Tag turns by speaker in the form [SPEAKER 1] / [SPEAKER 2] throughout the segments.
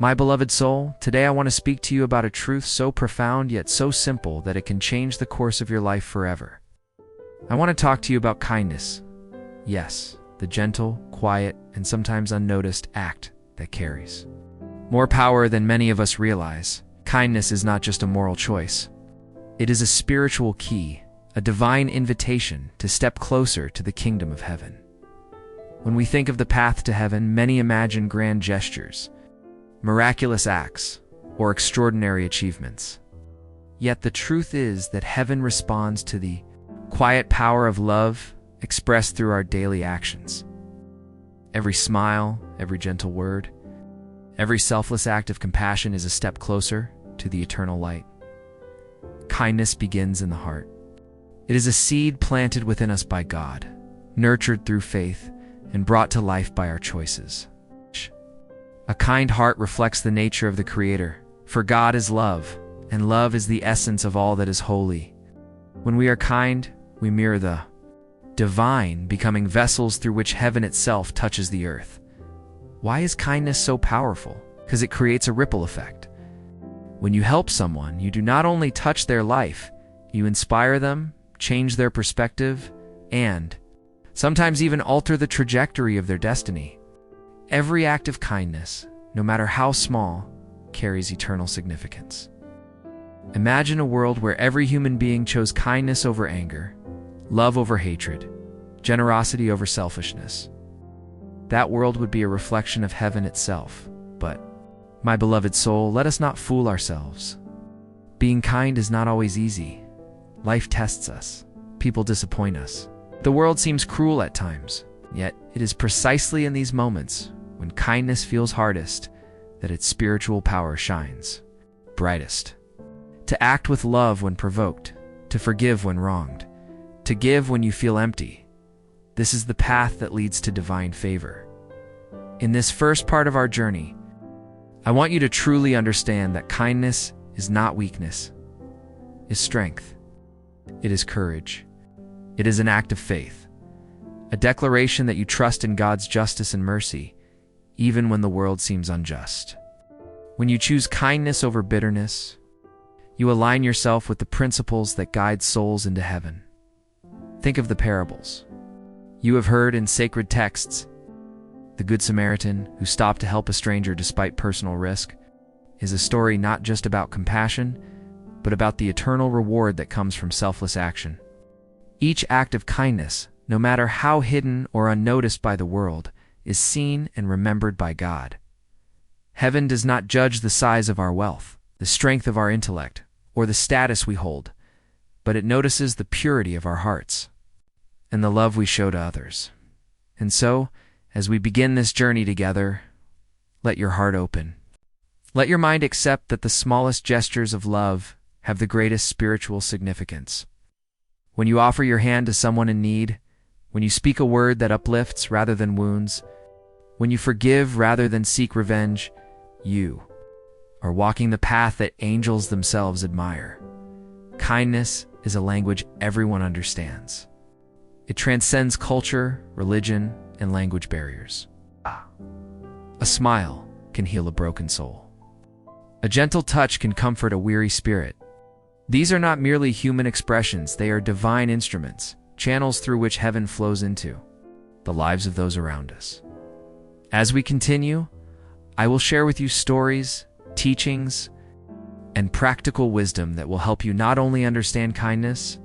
[SPEAKER 1] My beloved soul, today I want to speak to you about a truth so profound yet so simple that it can change the course of your life forever. I want to talk to you about kindness. Yes, the gentle, quiet, and sometimes unnoticed act that carries more power than many of us realize. Kindness is not just a moral choice. It is a spiritual key, a divine invitation to step closer to the kingdom of heaven. When we think of the path to heaven, many imagine grand gestures, miraculous acts, or extraordinary achievements. Yet the truth is that heaven responds to the quiet power of love expressed through our daily actions. Every smile, every gentle word, every selfless act of compassion is a step closer to the eternal light. Kindness begins in the heart. It is a seed planted within us by God, nurtured through faith, and brought to life by our choices. A kind heart reflects the nature of the Creator, for God is love, and love is the essence of all that is holy. When we are kind, we mirror the divine, becoming vessels through which heaven itself touches the earth. Why is kindness so powerful? Because it creates a ripple effect. When you help someone, you do not only touch their life, you inspire them, change their perspective, and sometimes even alter the trajectory of their destiny. Every act of kindness, no matter how small, carries eternal significance. Imagine a world where every human being chose kindness over anger, love over hatred, generosity over selfishness. That world would be a reflection of heaven itself. But, my beloved soul, let us not fool ourselves. Being kind is not always easy. Life tests us. People disappoint us. The world seems cruel at times, yet it is precisely in these moments when kindness feels hardest that its spiritual power shines brightest. To act with love when provoked, to forgive when wronged, to give when you feel empty. This is the path that leads to divine favor. In this first part of our journey, I want you to truly understand that kindness is not weakness, it is strength. It is courage. It is an act of faith, a declaration that you trust in God's justice and mercy, even when the world seems unjust. When you choose kindness over bitterness, you align yourself with the principles that guide souls into heaven. Think of the parables you have heard in sacred texts. The Good Samaritan, who stopped to help a stranger despite personal risk, is a story not just about compassion, but about the eternal reward that comes from selfless action. Each act of kindness, no matter how hidden or unnoticed by the world, is seen and remembered by God. Heaven does not judge the size of our wealth, the strength of our intellect, or the status we hold, but it notices the purity of our hearts and the love we show to others. And so, as we begin this journey together, let your heart open. Let your mind accept that the smallest gestures of love have the greatest spiritual significance. When you offer your hand to someone in need, when you speak a word that uplifts rather than wounds, when you forgive rather than seek revenge, you are walking the path that angels themselves admire. Kindness is a language everyone understands. It transcends culture, religion, and language barriers. A smile can heal a broken soul. A gentle touch can comfort a weary spirit. These are not merely human expressions, they are divine instruments, channels through which heaven flows into the lives of those around us. As we continue, I will share with you stories, teachings, and practical wisdom that will help you not only understand kindness,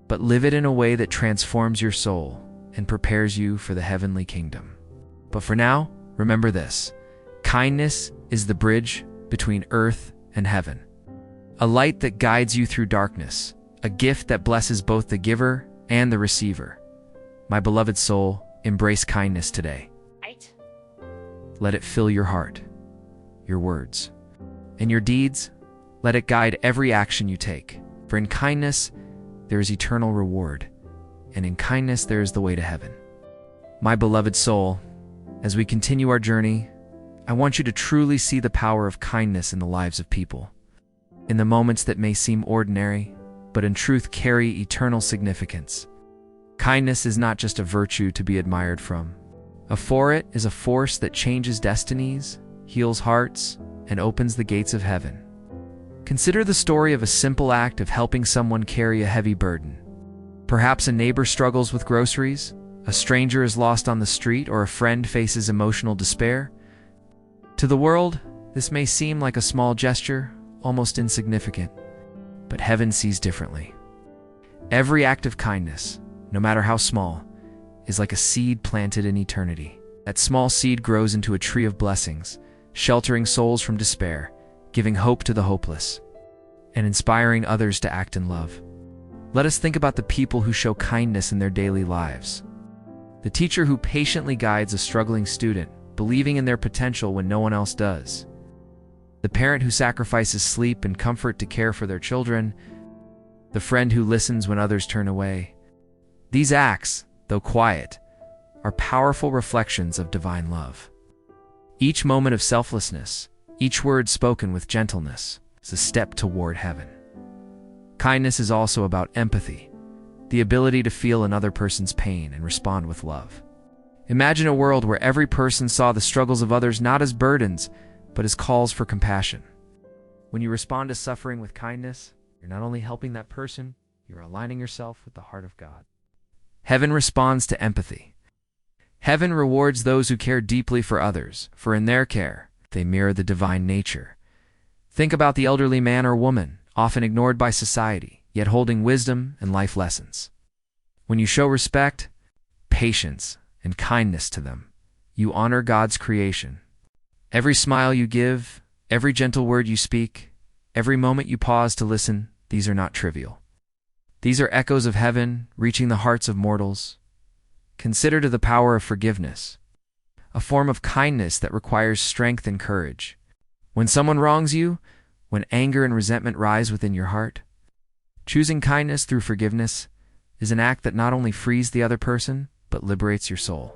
[SPEAKER 1] but live it in a way that transforms your soul and prepares you for the heavenly kingdom. But for now, remember this: kindness is the bridge between earth and heaven. A light that guides you through darkness, a gift that blesses both the giver and the receiver. My beloved soul, embrace kindness today.
[SPEAKER 2] Right.
[SPEAKER 1] Let it fill your heart, your words, and your deeds. Let it guide every action you take. For in kindness, there is eternal reward, and in kindness there is the way to heaven. My beloved soul, as we continue our journey, I want you to truly see the power of kindness in the lives of people. In the moments that may seem ordinary, but in truth carry eternal significance. Kindness is not just a virtue to be admired from. For it is a force that changes destinies, heals hearts, and opens the gates of heaven. Consider the story of a simple act of helping someone carry a heavy burden. Perhaps a neighbor struggles with groceries, a stranger is lost on the street, or a friend faces emotional despair. To the world, this may seem like a small gesture, almost insignificant, but heaven sees differently. Every act of kindness, no matter how small, is like a seed planted in eternity. That small seed grows into a tree of blessings, sheltering souls from despair, giving hope to the hopeless, and inspiring others to act in love. Let us think about the people who show kindness in their daily lives. The teacher who patiently guides a struggling student, believing in their potential when no one else does. The parent who sacrifices sleep and comfort to care for their children. The friend who listens when others turn away. These acts, though quiet, are powerful reflections of divine love. Each moment of selflessness, each word spoken with gentleness, is a step toward heaven. Kindness is also about empathy, the ability to feel another person's pain and respond with love. Imagine a world where every person saw the struggles of others not as burdens, but as calls for compassion. When you respond to suffering with kindness, you're not only helping that person, you're aligning yourself with the heart of God. Heaven responds to empathy. Heaven rewards those who care deeply for others, for in their care, they mirror the divine nature. Think about the elderly man or woman, often ignored by society, yet holding wisdom and life lessons. When you show respect, patience, and kindness to them, you honor God's creation. Every smile you give, every gentle word you speak, every moment you pause to listen, these are not trivial. These are echoes of heaven, reaching the hearts of mortals. Consider the power of forgiveness, a form of kindness that requires strength and courage. When someone wrongs you, when anger and resentment rise within your heart, choosing kindness through forgiveness is an act that not only frees the other person, but liberates your soul.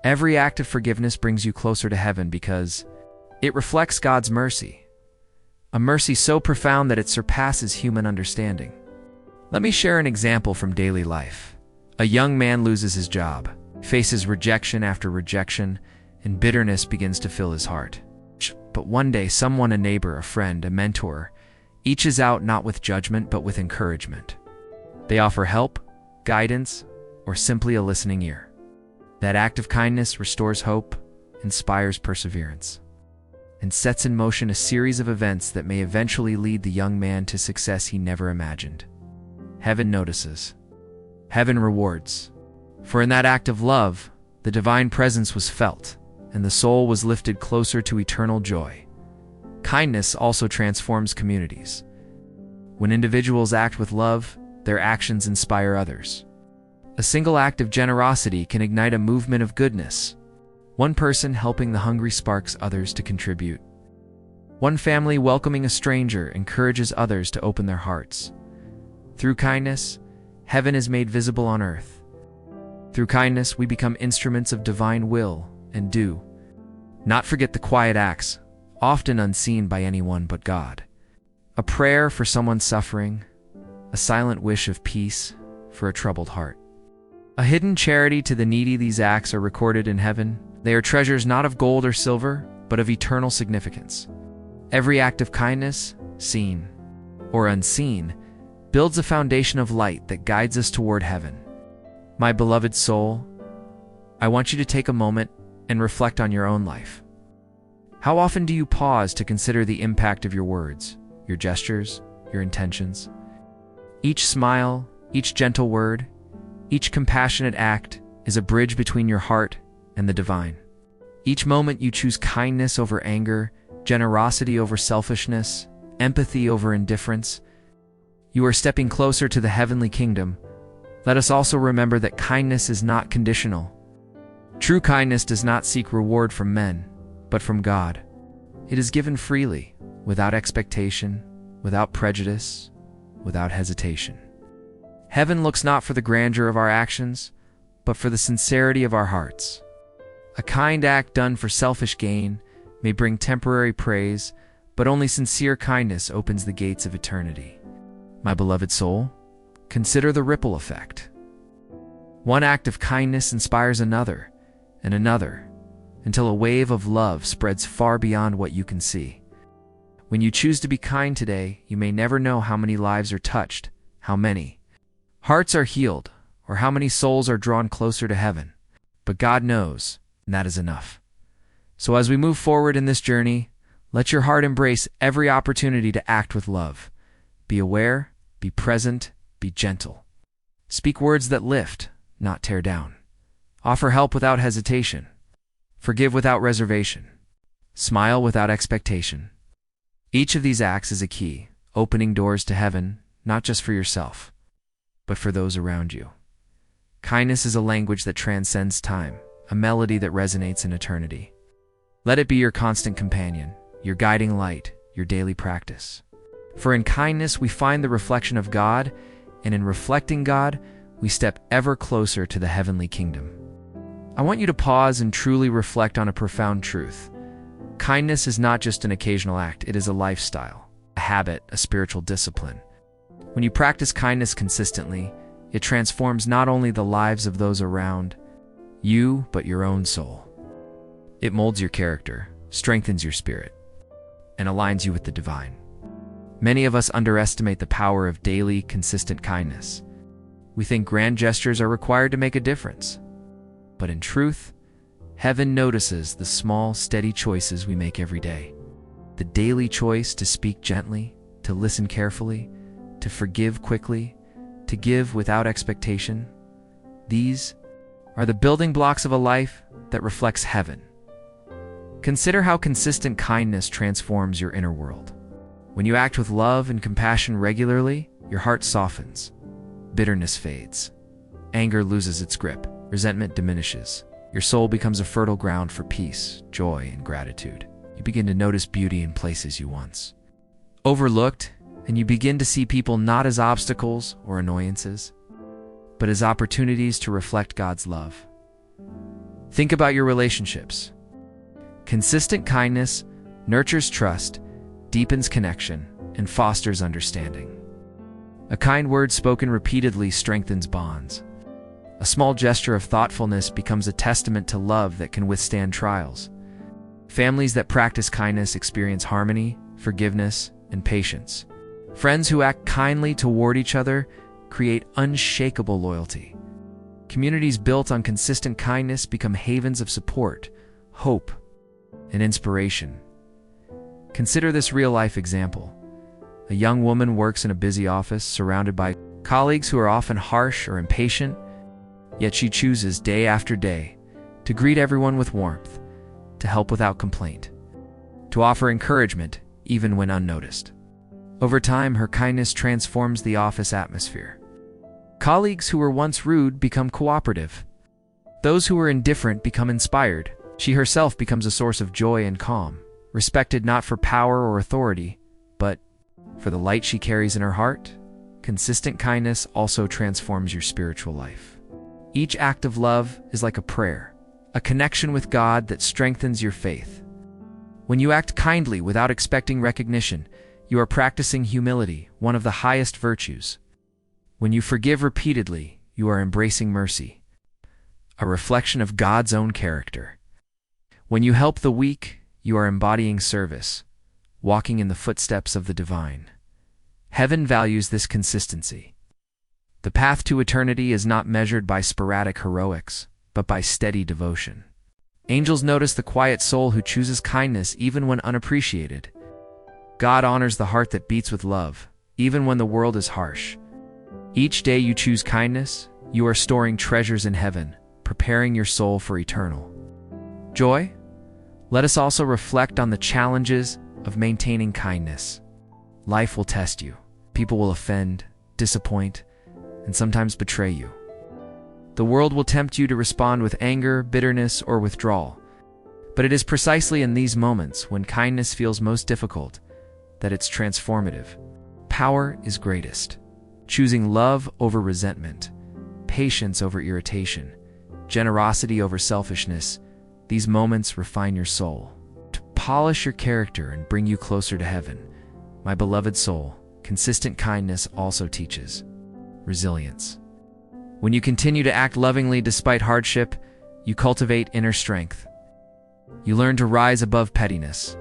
[SPEAKER 1] Every act of forgiveness brings you closer to heaven because it reflects God's mercy, a mercy so profound that it surpasses human understanding. Let me share an example from daily life. A young man loses his job, faces rejection after rejection, and bitterness begins to fill his heart. But one day, someone, a neighbor, a friend, a mentor, each is out not with judgment but with encouragement. They offer help, guidance, or simply a listening ear. That act of kindness restores hope, inspires perseverance, and sets in motion a series of events that may eventually lead the young man to success he never imagined. Heaven notices. Heaven rewards. For in that act of love, the divine presence was felt, and the soul was lifted closer to eternal joy. Kindness also transforms communities. When individuals act with love, their actions inspire others. A single act of generosity can ignite a movement of goodness. One person helping the hungry sparks others to contribute. One family welcoming a stranger encourages others to open their hearts. Through kindness, heaven is made visible on earth. Through kindness, we become instruments of divine will and do not forget the quiet acts, often unseen by anyone but God. A prayer for someone suffering, a silent wish of peace for a troubled heart. A hidden charity to the needy. These acts are recorded in heaven. They are treasures not of gold or silver, but of eternal significance. Every act of kindness, seen or unseen, builds a foundation of light that guides us toward heaven. My beloved soul, I want you to take a moment and reflect on your own life. How often do you pause to consider the impact of your words, your gestures, your intentions? Each smile, each gentle word, each compassionate act is a bridge between your heart and the divine. Each moment you choose kindness over anger, generosity over selfishness, empathy over indifference, you are stepping closer to the heavenly kingdom. Let us also remember that kindness is not conditional. True kindness does not seek reward from men, but from God. It is given freely, without expectation, without prejudice, without hesitation. Heaven looks not for the grandeur of our actions, but for the sincerity of our hearts. A kind act done for selfish gain may bring temporary praise, but only sincere kindness opens the gates of eternity. My beloved soul, consider the ripple effect. One act of kindness inspires another, and another, until a wave of love spreads far beyond what you can see. When you choose to be kind today, you may never know how many lives are touched, how many hearts are healed, or how many souls are drawn closer to heaven. But God knows, and that is enough. So as we move forward in this journey, let your heart embrace every opportunity to act with love. Be aware, be present, be gentle. Speak words that lift, not tear down. Offer help without hesitation. Forgive without reservation. Smile without expectation. Each of these acts is a key, opening doors to heaven, not just for yourself, but for those around you. Kindness is a language that transcends time, a melody that resonates in eternity. Let it be your constant companion, your guiding light, your daily practice. For in kindness we find the reflection of God, and in reflecting God, we step ever closer to the heavenly kingdom. I want you to pause and truly reflect on a profound truth. Kindness is not just an occasional act, it is a lifestyle, a habit, a spiritual discipline. When you practice kindness consistently, it transforms not only the lives of those around you, but your own soul. It molds your character, strengthens your spirit, and aligns you with the divine. Many of us underestimate the power of daily, consistent kindness. We think grand gestures are required to make a difference. But in truth, heaven notices the small, steady choices we make every day. The daily choice to speak gently, to listen carefully, to forgive quickly, to give without expectation. These are the building blocks of a life that reflects heaven. Consider how consistent kindness transforms your inner world. When you act with love and compassion regularly, your heart softens. Bitterness fades. Anger loses its grip. Resentment diminishes. Your soul becomes a fertile ground for peace, joy, and gratitude. You begin to notice beauty in places you once overlooked, and you begin to see people not as obstacles or annoyances, but as opportunities to reflect God's love. Think about your relationships. Consistent kindness nurtures trust, deepens connection, and fosters understanding. A kind word spoken repeatedly strengthens bonds. A small gesture of thoughtfulness becomes a testament to love that can withstand trials. Families that practice kindness experience harmony, forgiveness, and patience. Friends who act kindly toward each other create unshakable loyalty. Communities built on consistent kindness become havens of support, hope, and inspiration. Consider this real-life example. A young woman works in a busy office surrounded by colleagues who are often harsh or impatient, yet she chooses day after day to greet everyone with warmth, to help without complaint, to offer encouragement even when unnoticed. Over time, her kindness transforms the office atmosphere. Colleagues who were once rude become cooperative. Those who were indifferent become inspired. She herself becomes a source of joy and calm, respected not for power or authority, but for the light she carries in her heart. Consistent kindness also transforms your spiritual life. Each act of love is like a prayer, a connection with God that strengthens your faith. When you act kindly without expecting recognition, you are practicing humility, one of the highest virtues. When you forgive repeatedly, you are embracing mercy, a reflection of God's own character. When you help the weak, you are embodying service, walking in the footsteps of the divine. Heaven values this consistency. The path to eternity is not measured by sporadic heroics, but by steady devotion. Angels notice the quiet soul who chooses kindness even when unappreciated. God honors the heart that beats with love, even when the world is harsh. Each day you choose kindness, you are storing treasures in heaven, preparing your soul for eternal joy. Let us also reflect on the challenges of maintaining kindness. Life will test you. People will offend, disappoint, and sometimes betray you. The world will tempt you to respond with anger, bitterness, or withdrawal. But it is precisely in these moments, when kindness feels most difficult, that it's transformative. Power is greatest. Choosing love over resentment, patience over irritation, generosity over selfishness, these moments refine your soul, to polish your character and bring you closer to heaven. My beloved soul, consistent kindness also teaches resilience. When you continue to act lovingly despite hardship, you cultivate inner strength. You learn to rise above pettiness,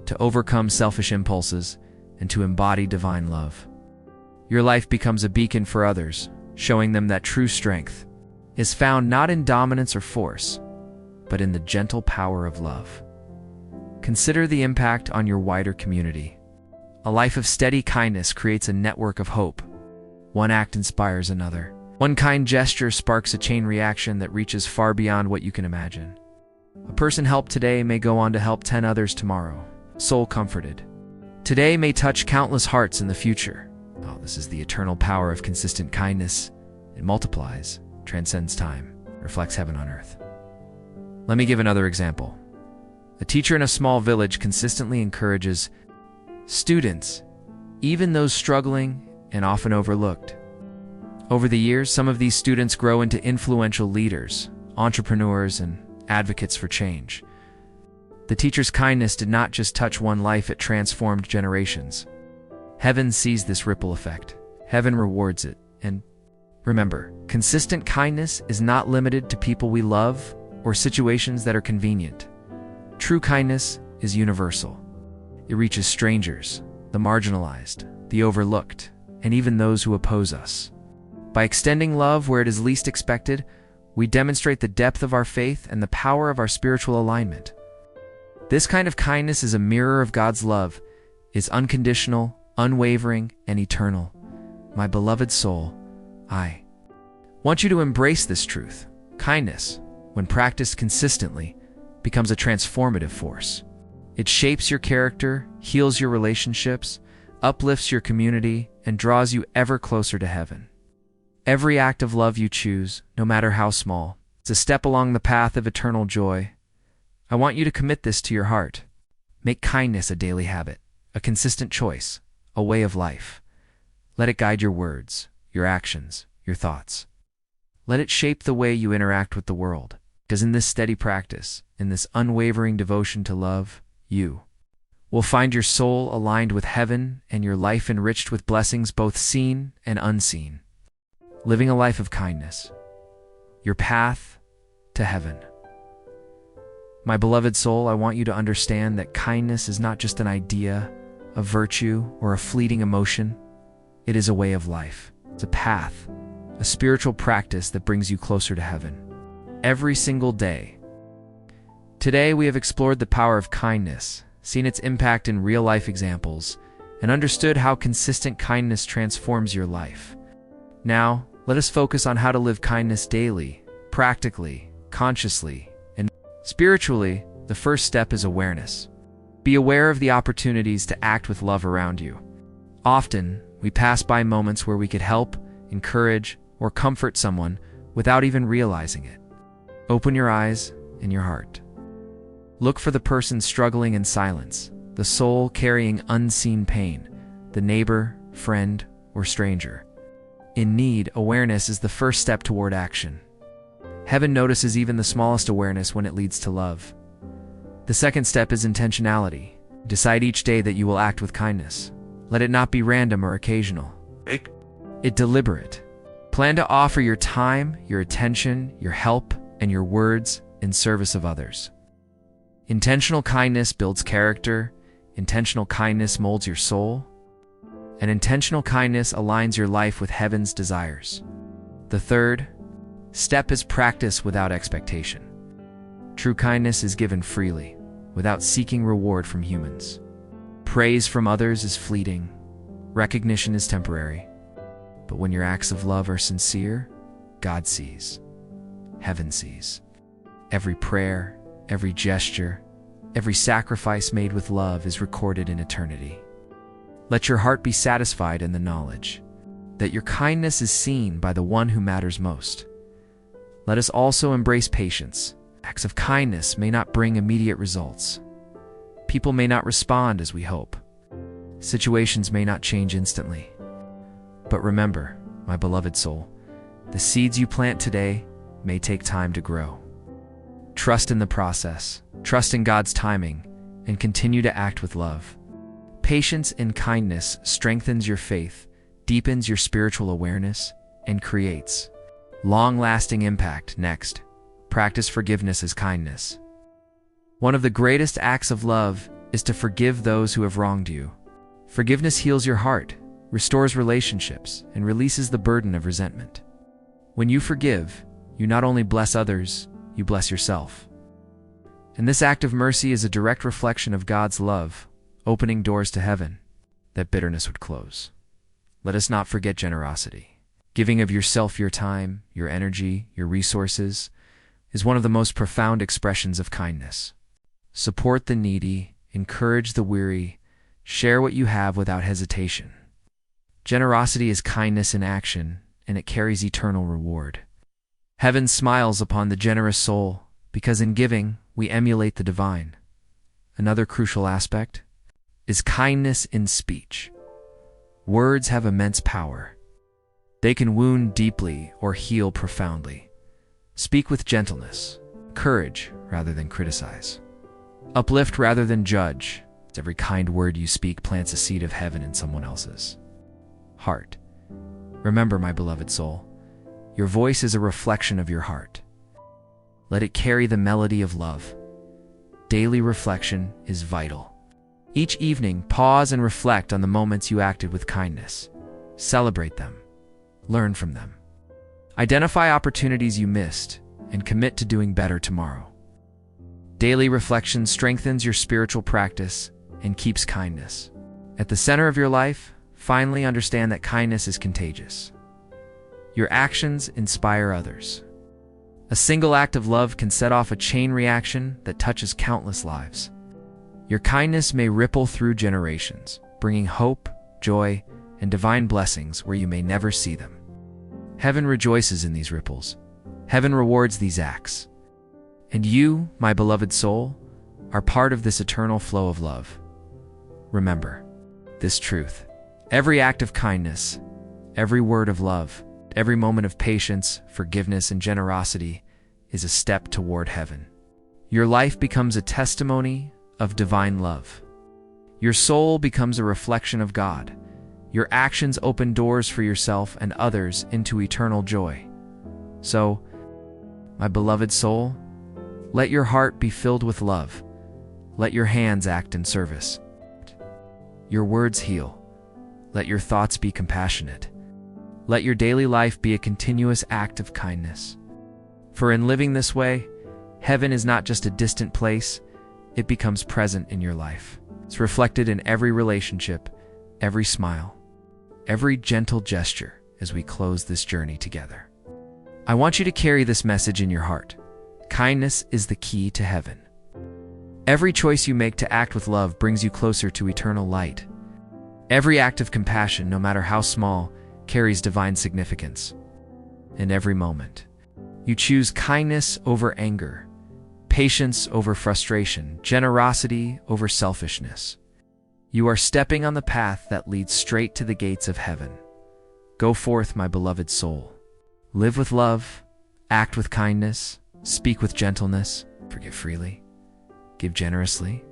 [SPEAKER 1] to overcome selfish impulses, and to embody divine love. Your life becomes a beacon for others, showing them that true strength is found not in dominance or force, but in the gentle power of love. Consider the impact on your wider community. A life of steady kindness creates a network of hope. One act inspires another. One kind gesture sparks a chain reaction that reaches far beyond what you can imagine. A person helped today may go on to help 10 others tomorrow. Soul comforted. Today may touch countless hearts in the future. Oh, this is the eternal power of consistent kindness. It multiplies, transcends time, reflects heaven on earth. Let me give another example. A teacher in a small village consistently encourages students, even those struggling and often overlooked. Over the years, some of these students grow into influential leaders, entrepreneurs, and advocates for change. The teacher's kindness did not just touch one life, it transformed generations. Heaven sees this ripple effect. Heaven rewards it. And remember, consistent kindness is not limited to people we love or situations that are convenient. True kindness is universal. It reaches strangers, the marginalized, the overlooked, and even those who oppose us. By extending love where it is least expected, we demonstrate the depth of our faith and the power of our spiritual alignment. This kind of kindness is a mirror of God's love, is unconditional, unwavering, and eternal. My beloved soul, I want you to embrace this truth. Kindness, when practiced consistently, becomes a transformative force. It shapes your character, heals your relationships, uplifts your community, and draws you ever closer to heaven. Every act of love you choose, no matter how small, is a step along the path of eternal joy. I want you to commit this to your heart. Make kindness a daily habit, a consistent choice, a way of life. Let it guide your words, your actions, your thoughts. Let it shape the way you interact with the world. Because in this steady practice, in this unwavering devotion to love, you will find your soul aligned with heaven and your life enriched with blessings both seen and unseen. Living a life of kindness, your path to heaven. My beloved soul, I want you to understand that kindness is not just an idea, a virtue, or a fleeting emotion. It is a way of life. It's a path, a spiritual practice that brings you closer to heaven. Every single day. Today we have explored the power of kindness, seen its impact in real-life examples, and understood how consistent kindness transforms your life. Now, let us focus on how to live kindness daily, practically, consciously, and spiritually. The first step is awareness. Be aware of the opportunities to act with love around you. Often, we pass by moments where we could help, encourage, or comfort someone without even realizing it. Open your eyes and your heart. Look for the person struggling in silence, the soul carrying unseen pain, the neighbor, friend, or stranger. In need, awareness is the first step toward action. Heaven notices even the smallest awareness when it leads to love. The second step is intentionality. Decide each day that you will act with kindness. Let it not be random or occasional. Make it deliberate. Plan to offer your time, your attention, your help, and your words in service of others. Intentional kindness builds character. Intentional kindness molds your soul. And intentional kindness aligns your life with heaven's desires. The third step is practice without expectation. True kindness is given freely, without seeking reward from humans. Praise from others is fleeting. Recognition is temporary. But when your acts of love are sincere, God sees. Heaven sees. Every prayer, every gesture, every sacrifice made with love is recorded in eternity. Let your heart be satisfied in the knowledge that your kindness is seen by the one who matters most. Let us also embrace patience. Acts of kindness may not bring immediate results. People may not respond as we hope. Situations may not change instantly. But remember, my beloved soul, the seeds you plant today may take time to grow. Trust in the process, trust in God's timing, and continue to act with love. Patience and kindness strengthens your faith, deepens your spiritual awareness, and creates long-lasting impact. Next, practice forgiveness as kindness. One of the greatest acts of love is to forgive those who have wronged you. Forgiveness heals your heart, restores relationships, and releases the burden of resentment. When you forgive, you not only bless others, you bless yourself. And this act of mercy is a direct reflection of God's love, opening doors to heaven that bitterness would close. Let us not forget generosity. Giving of yourself, your time, your energy, your resources is one of the most profound expressions of kindness. Support the needy, encourage the weary, share what you have without hesitation. Generosity is kindness in action, and it carries eternal reward. Heaven smiles upon the generous soul, because in giving, we emulate the divine. Another crucial aspect is kindness in speech. Words have immense power. They can wound deeply or heal profoundly. Speak with gentleness, courage rather than criticize. Uplift rather than judge. Every kind word you speak plants a seed of heaven in someone else's heart. Remember, my beloved soul, your voice is a reflection of your heart. Let it carry the melody of love. Daily reflection is vital. Each evening, pause and reflect on the moments you acted with kindness. Celebrate them. Learn from them. Identify opportunities you missed and commit to doing better tomorrow. Daily reflection strengthens your spiritual practice and keeps kindness at the center of your life. Finally, understand that kindness is contagious. Your actions inspire others. A single act of love can set off a chain reaction that touches countless lives. Your kindness may ripple through generations, bringing hope, joy, and divine blessings where you may never see them. Heaven rejoices in these ripples. Heaven rewards these acts. And you, my beloved soul, are part of this eternal flow of love. Remember this truth. Every act of kindness, every word of love, every moment of patience, forgiveness, and generosity is a step toward heaven. Your life becomes a testimony of divine love. Your soul becomes a reflection of God. Your actions open doors for yourself and others into eternal joy. So, my beloved soul, let your heart be filled with love. Let your hands act in service. Your words heal. Let your thoughts be compassionate. Let your daily life be a continuous act of kindness. For in living this way, heaven is not just a distant place, it becomes present in your life. It's reflected in every relationship, every smile, every gentle gesture as we close this journey together. I want you to carry this message in your heart. Kindness is the key to heaven. Every choice you make to act with love brings you closer to eternal light. Every act of compassion, no matter how small, carries divine significance. In every moment, you choose kindness over anger, patience over frustration, generosity over selfishness. You are stepping on the path that leads straight to the gates of heaven. Go forth, my beloved soul. Live with love, act with kindness, speak with gentleness, forgive freely, give generously,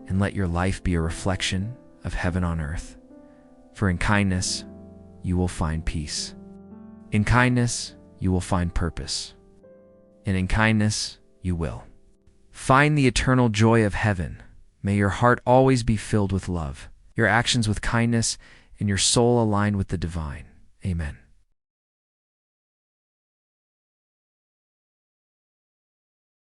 [SPEAKER 1] and let your life be a reflection of heaven on earth. For in kindness, you will find peace. In kindness, you will find purpose. And in kindness, you will find the eternal joy of heaven. May your heart always be filled with love, your actions with kindness, and your soul aligned with the divine. Amen.